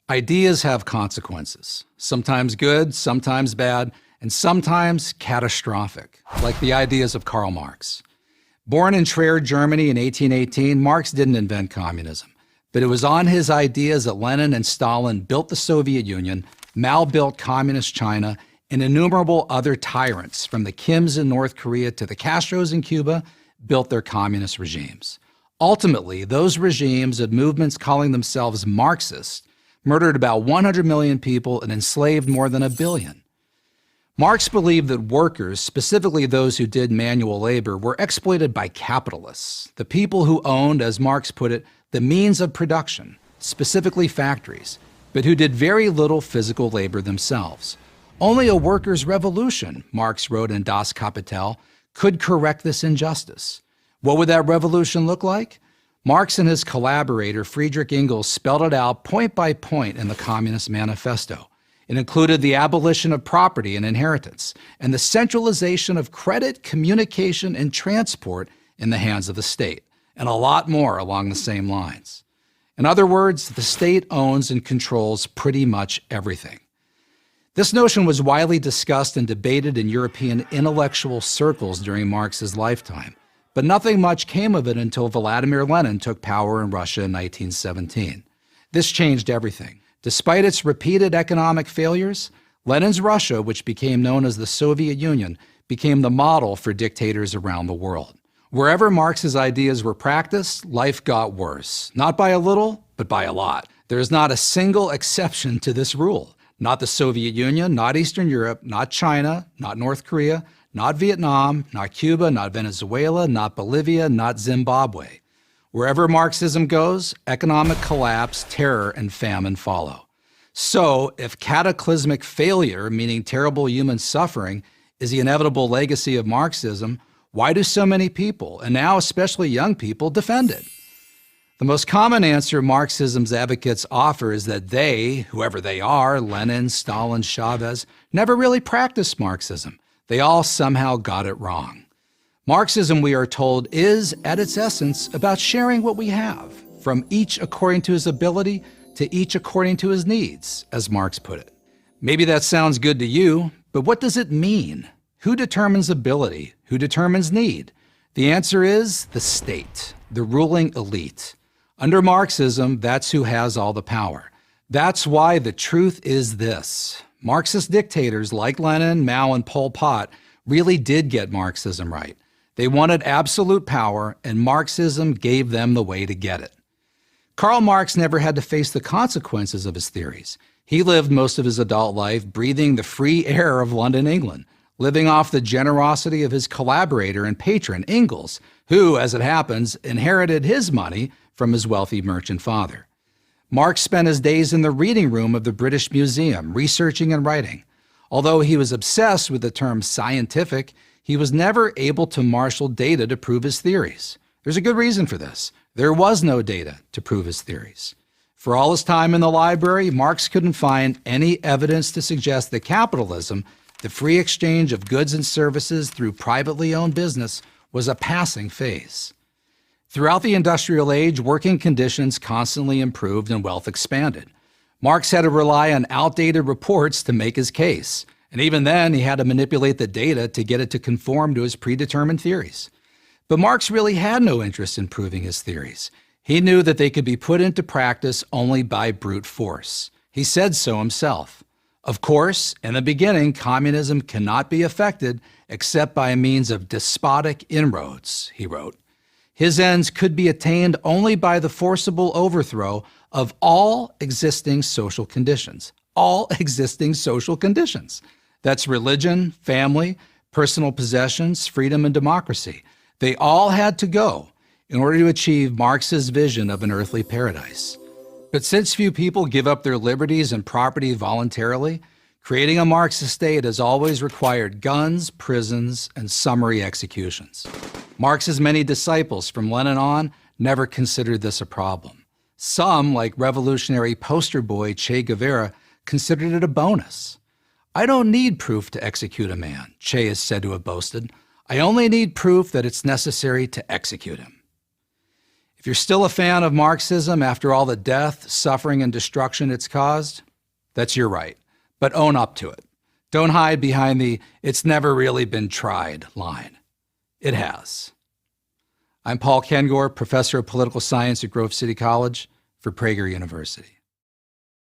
Ideas have consequences, sometimes good, sometimes bad, and sometimes catastrophic, like the ideas of Karl Marx. Born in Trier, Germany in 1818, Marx didn't invent communism, but it was on his ideas that Lenin and Stalin built the Soviet Union, Mao built Communist China, and innumerable other tyrants, from the Kims in North Korea to the Castros in Cuba, built their communist regimes. Ultimately, those regimes and movements calling themselves Marxist murdered about 100 million people and enslaved more than 1 billion. Marx believed that workers, specifically those who did manual labor, were exploited by capitalists, the people who owned, as Marx put it, the means of production, specifically factories, but who did very little physical labor themselves. Only a workers' revolution, Marx wrote in Das Kapital, could correct this injustice. What would that revolution look like? Marx and his collaborator Friedrich Engels spelled it out point by point in the Communist Manifesto. It included the abolition of property and inheritance, and the centralization of credit, communication, and transport in the hands of the state, and a lot more along the same lines. In other words, the state owns and controls pretty much everything. This notion was widely discussed and debated in European intellectual circles during Marx's lifetime, but nothing much came of it until Vladimir Lenin took power in Russia in 1917. This changed everything. Despite its repeated economic failures, Lenin's Russia, which became known as the Soviet Union, became the model for dictators around the world. Wherever Marx's ideas were practiced, life got worse. Not by a little, but by a lot. There is not a single exception to this rule. Not the Soviet Union, not Eastern Europe, not China, not North Korea, not Vietnam, not Cuba, not Venezuela, not Bolivia, not Zimbabwe. Wherever Marxism goes, economic collapse, terror, and famine follow. So, if cataclysmic failure, meaning terrible human suffering, is the inevitable legacy of Marxism, why do so many people, and now especially young people, defend it? The most common answer Marxism's advocates offer is that they, whoever they are, Lenin, Stalin, Chavez, never really practiced Marxism. They all somehow got it wrong. Marxism, we are told, is, at its essence, about sharing what we have, from each according to his ability to each according to his needs, as Marx put it. Maybe that sounds good to you, but what does it mean? Who determines ability? Who determines need? The answer is the state, the ruling elite. Under Marxism, that's who has all the power. That's why the truth is this. Marxist dictators like Lenin, Mao, and Pol Pot really did get Marxism right. They wanted absolute power, and Marxism gave them the way to get it. Karl Marx never had to face the consequences of his theories. He lived most of his adult life breathing the free air of London, England, living off the generosity of his collaborator and patron, Engels, who, as it happens, inherited his money from his wealthy merchant father. Marx spent his days in the reading room of the British Museum, researching and writing. Although he was obsessed with the term scientific, he was never able to marshal data to prove his theories. There's a good reason for this. There was no data to prove his theories. For all his time in the library, Marx couldn't find any evidence to suggest that capitalism, the free exchange of goods and services through privately owned business, was a passing phase. Throughout the industrial age, working conditions constantly improved and wealth expanded. Marx had to rely on outdated reports to make his case, and even then he had to manipulate the data to get it to conform to his predetermined theories. But Marx really had no interest in proving his theories. He knew that they could be put into practice only by brute force. He said so himself. Of course, in the beginning, communism cannot be effected except by means of despotic inroads, he wrote. His ends could be attained only by the forcible overthrow of all existing social conditions. All existing social conditions. That's religion, family, personal possessions, freedom, and democracy. They all had to go in order to achieve Marx's vision of an earthly paradise. But since few people give up their liberties and property voluntarily, creating a Marxist state has always required guns, prisons, and summary executions. Marx's many disciples from Lenin on never considered this a problem. Some, like revolutionary poster boy Che Guevara, considered it a bonus. "I don't need proof to execute a man," Che is said to have boasted. "I only need proof that it's necessary to execute him." If you're still a fan of Marxism after all the death, suffering, and destruction it's caused, that's your right. But own up to it. Don't hide behind the "it's never really been tried" line. It has. I'm Paul Kengor, professor of political science at Grove City College for Prager University.